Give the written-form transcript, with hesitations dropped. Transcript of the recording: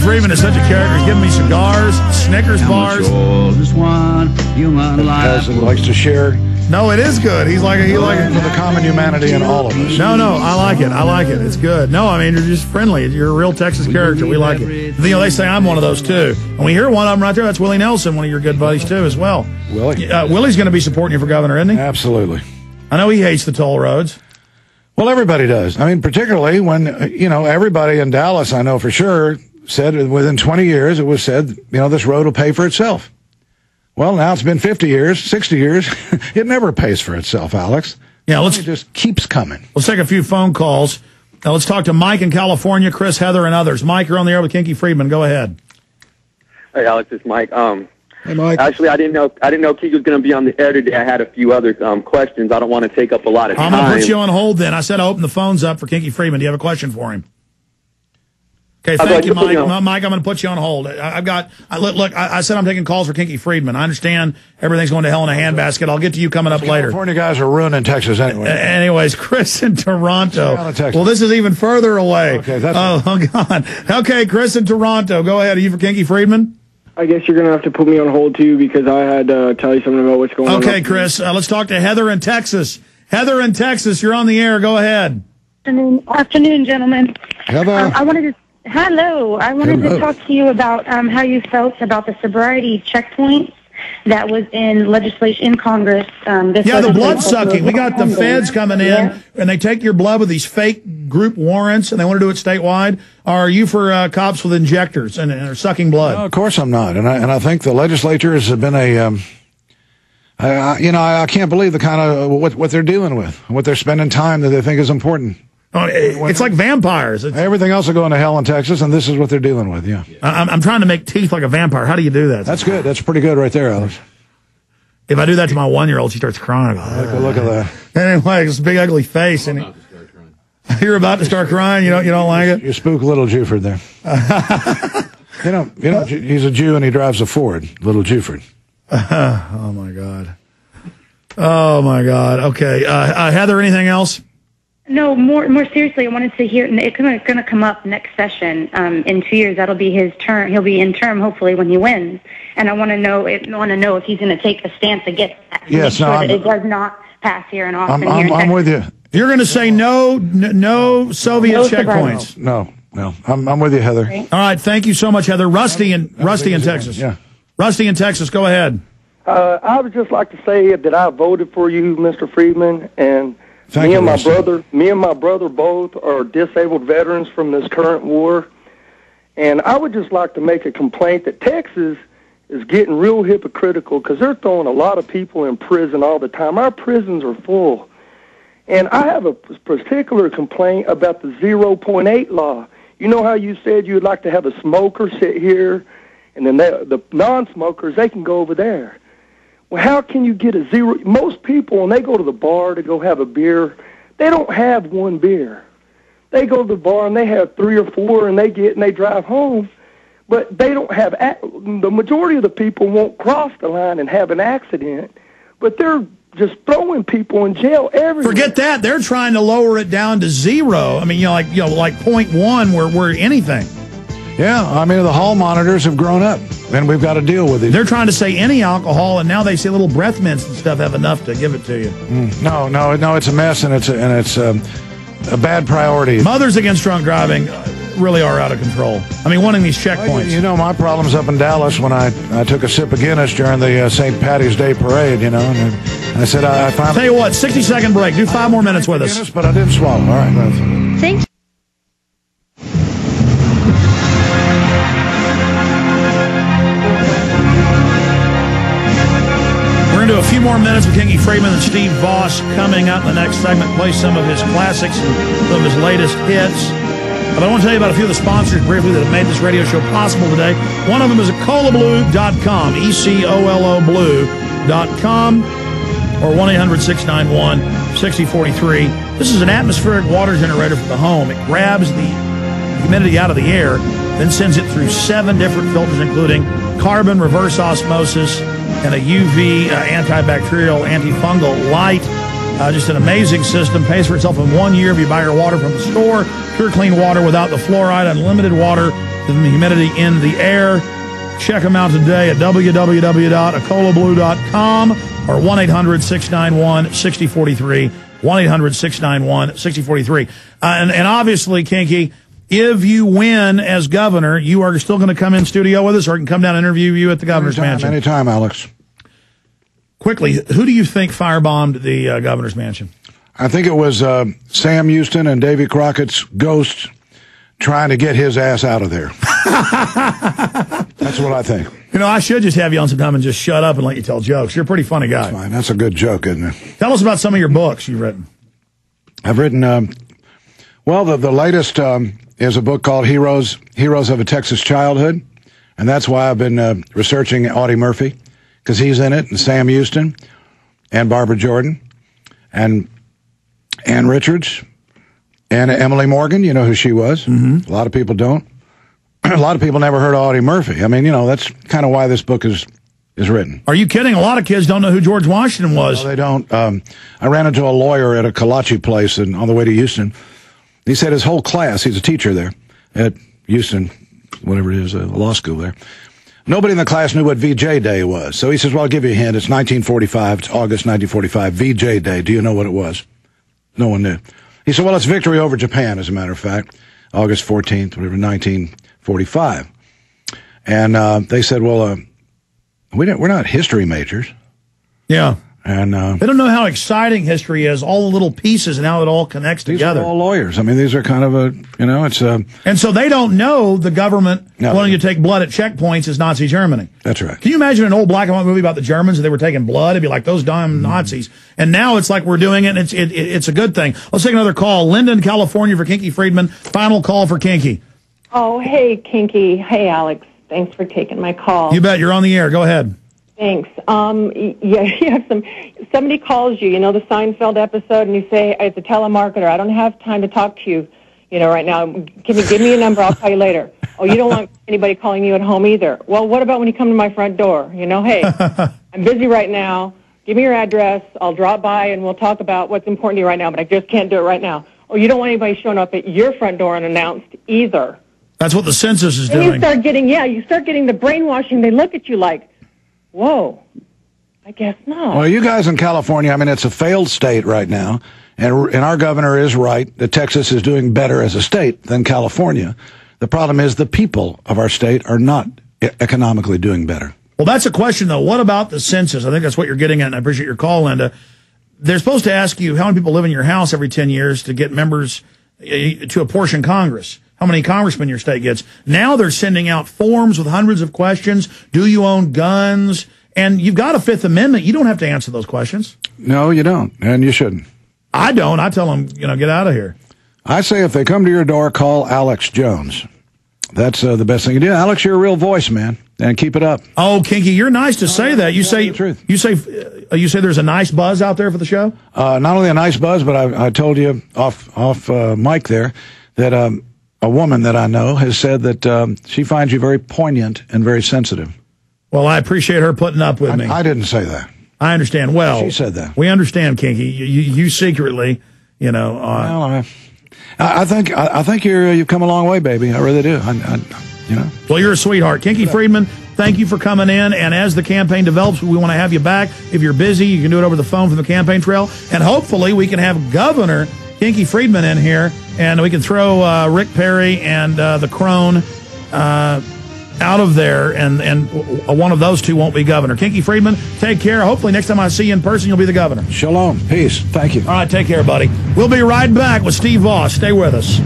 Freeman is such a character. He's giving me cigars, Snickers bars. Just one human life. Likes to share. No, it is good. He's like For the common humanity in all of us. No, I like it. I like it. It's good. No, I mean, you're just friendly. You're a real Texas character. We like it. You know, they say I'm one of those, too. And we hear one of them right there. That's Willie Nelson, one of your good buddies, too, as well. Willie? Willie's going to be supporting you for governor, isn't he? Absolutely. I know he hates the toll roads. Well, everybody does. I mean, particularly when, everybody in Dallas, I know for sure, said within 20 years, it was said, this road will pay for itself. Well, now it's been 50 years, 60 years. It never pays for itself, Alex. Yeah, it just keeps coming. Let's take a few phone calls. Now, let's talk to Mike in California, Chris, Heather, and others. Mike, you're on the air with Kinky Friedman. Go ahead. Hey, Alex, it's Mike. Hey, Mike. Actually, I didn't know Kinky was going to be on the air today. I had a few other questions. I don't want to take up a lot of time. I'm going to put you on hold then. I said I opened the phones up for Kinky Friedman. Do you have a question for him? Okay, thank you, Mike. Mike, I'm going to put you on hold. I said I'm taking calls for Kinky Friedman. I understand everything's going to hell in a handbasket. I'll get to you coming up later. California guys are ruining Texas anyway. Anyways, Chris in Toronto. Well, this is even further away. Okay, God. Okay, Chris in Toronto. Go ahead. Are you for Kinky Friedman? I guess you're going to have to put me on hold, too, because I had to tell you something about what's going on. Okay, Chris. Let's talk to Heather in Texas. Heather in Texas, you're on the air. Go ahead. Afternoon, gentlemen. Heather. Hello. I wanted to talk to you about how you felt about the sobriety checkpoints that was in legislation in Congress. The blood sucking. We got the feds coming in, and they take your blood with these fake group warrants, and they want to do it statewide. Are you for cops with injectors and are sucking blood? No, of course I'm not. And I think the legislature has been I can't believe the kind of what they're dealing with, what they're spending time that they think is important. Oh, it's like vampires. Everything else will go into hell in Texas, and this is what they're dealing with, yeah. I'm trying to make teeth like a vampire. How do you do that? That's good. That's pretty good right there, Alex. If I do that to my 1-year-old, she starts crying. Look at that. Anyway, it's a big, ugly face. And you're about to start crying? You don't like it? You spook little Juford there. He's a Jew, and he drives a Ford, little Juford. Oh, my God. Oh, my God. Okay. Heather, anything else? No, more seriously, I wanted to hear, it's going to come up next session in 2 years. That'll be his term. He'll be in term, hopefully, when he wins. And I want to know if he's going to take a stance against that. Yes, that it does not pass here in Austin. I'm with you. You're going to say no Soviet checkpoints. No. I'm with you, Heather. Okay. All right, thank you so much, Heather. Rusty in Texas. Yeah. Rusty in Texas, go ahead. I would just like to say that I voted for you, Mr. Friedman, and me and my brother both are disabled veterans from this current war. And I would just like to make a complaint that Texas is getting real hypocritical because they're throwing a lot of people in prison all the time. Our prisons are full. And I have a particular complaint about the 0.8 law. You know how you said you'd like to have a smoker sit here, and then the non-smokers, they can go over there. Well, how can you get a zero? Most people, when they go to the bar to go have a beer, they don't have one beer. They go to the bar and they have 3 or 4, and they drive home. But they don't have, the majority of the people won't cross the line and have an accident, but they're just throwing people in jail everywhere. Forget that. They're trying to lower it down to 0. I mean, like 0.1 where anything. Yeah, I mean, the hall monitors have grown up, and we've got to deal with it. They're trying to say any alcohol, and now they say little breath mints and stuff have enough to give it to you. No, it's a mess, and it's a bad priority. Mothers Against Drunk Driving really are out of control. I mean, wanting these checkpoints. You know, my problem's up in Dallas when I took a sip of Guinness during the St. Patty's Day parade, and I said I finally... Tell you what, 60-second break. Do 5 more minutes with us. Guinness, but I didn't swallow. All right. Thank you. Do a few more minutes with Kinky Friedman and Steve Voss coming up in the next segment. Play some of his classics and some of his latest hits. But I want to tell you about a few of the sponsors briefly that have made this radio show possible today. One of them is EcoloBlue.com, ECOLO Blue.com, or 1-800-691-6043. This is an atmospheric water generator for the home. It grabs the humidity out of the air, then sends it through 7 different filters, including carbon, reverse osmosis, and a UV antibacterial, antifungal light. Just an amazing system. Pays for itself in 1 year if you buy your water from the store. Pure clean water without the fluoride, unlimited water, the humidity in the air. Check them out today at www.acolablue.com or 1-800-691-6043. 1-800-691-6043. And obviously, Kinky, if you win as governor, you are still going to come in studio with us, or can come down and interview you at the governor's mansion. Anytime, Alex. Quickly, who do you think firebombed the governor's mansion? I think it was Sam Houston and Davy Crockett's ghost trying to get his ass out of there. That's what I think. You know, I should just have you on sometime and just shut up and let you tell jokes. You're a pretty funny guy. That's fine. That's a good joke, isn't it? Tell us about some of your books you've written. I've written, well, the latest is a book called Heroes of a Texas Childhood, and that's why I've been researching Audie Murphy, because he's in it, and Sam Houston, and Barbara Jordan, and Ann Richards, and Emily Morgan. You know who she was. Mm-hmm. A lot of people don't. A lot of people never heard of Audie Murphy. I mean, you know, that's kind of why this book is written. Are you kidding? A lot of kids don't know who George Washington was. No, they don't. I ran into a lawyer at a kolache place on the way to Houston. He said his whole class, he's a teacher there at Houston, whatever it is, law school there. Nobody in the class knew what VJ Day was. So he says, well, I'll give you a hint. It's 1945. It's August 1945. VJ Day. Do you know what it was? No one knew. He said, well, it's victory over Japan, as a matter of fact. August 14th, whatever, 1945. And they said, well, we're not history majors. Yeah. And they don't know how exciting history is, all the little pieces and how it all connects together. These are all lawyers. I mean, these are kind of it's And so they don't know the government wanting to take blood at checkpoints is Nazi Germany. That's right. Can you imagine an old black and white movie about the Germans and they were taking blood? It'd be like those damn Nazis. And now it's like we're doing it, and it's a good thing. Let's take another call. Lyndon, California, for Kinky Friedman. Final call for Kinky. Oh, hey, Kinky. Hey, Alex. Thanks for taking my call. You bet. You're on the air. Go ahead. Thanks. Yeah, you have somebody calls you, the Seinfeld episode, and you say, it's a telemarketer. I don't have time to talk to you, right now. Can you give me a number? I'll call you later. Oh, you don't want anybody calling you at home either. Well, what about when you come to my front door? Hey, I'm busy right now. Give me your address. I'll drop by, and we'll talk about what's important to you right now, but I just can't do it right now. Oh, you don't want anybody showing up at your front door unannounced either. That's what the census is doing. You start getting the brainwashing. They look at you like, whoa, I guess not. Well, you guys in California, I mean, it's a failed state right now, and our governor is right that Texas is doing better as a state than California. The problem is the people of our state are not economically doing better. Well, that's a question, though. What about the census? I think that's what you're getting at, and I appreciate your call, Linda. They're supposed to ask you how many people live in your house every 10 years to get members to apportion Congress. How many congressmen your state gets. Now they're sending out forms with hundreds of questions. Do you own guns? And you've got a Fifth Amendment. You don't have to answer those questions. No, you don't, and you shouldn't. I don't. I tell them, get out of here. I say if they come to your door, call Alex Jones. That's the best thing you do. Alex, you're a real voice, man, and keep it up. Oh, Kinky, you're nice to say that. You say the truth. You say there's a nice buzz out there for the show? Not only a nice buzz, but I told you off mic there that a woman that I know has said that she finds you very poignant and very sensitive. Well, I appreciate her putting up with me. I didn't say that. I understand. Well, she said that. We understand, Kinky. You secretly, Well, I think you've come a long way, baby. I really do. Well, you're a sweetheart, Kinky Friedman. Thank you for coming in. And as the campaign develops, we want to have you back. If you're busy, you can do it over the phone from the campaign trail, and hopefully we can have Governor Kinky Friedman in here, and we can throw Rick Perry and the crone out of there, and one of those two won't be governor. Kinky Friedman, take care. Hopefully next time I see you in person, you'll be the governor. Shalom. Peace. Thank you. All right, take care, buddy. We'll be right back with Steve Voss. Stay with us.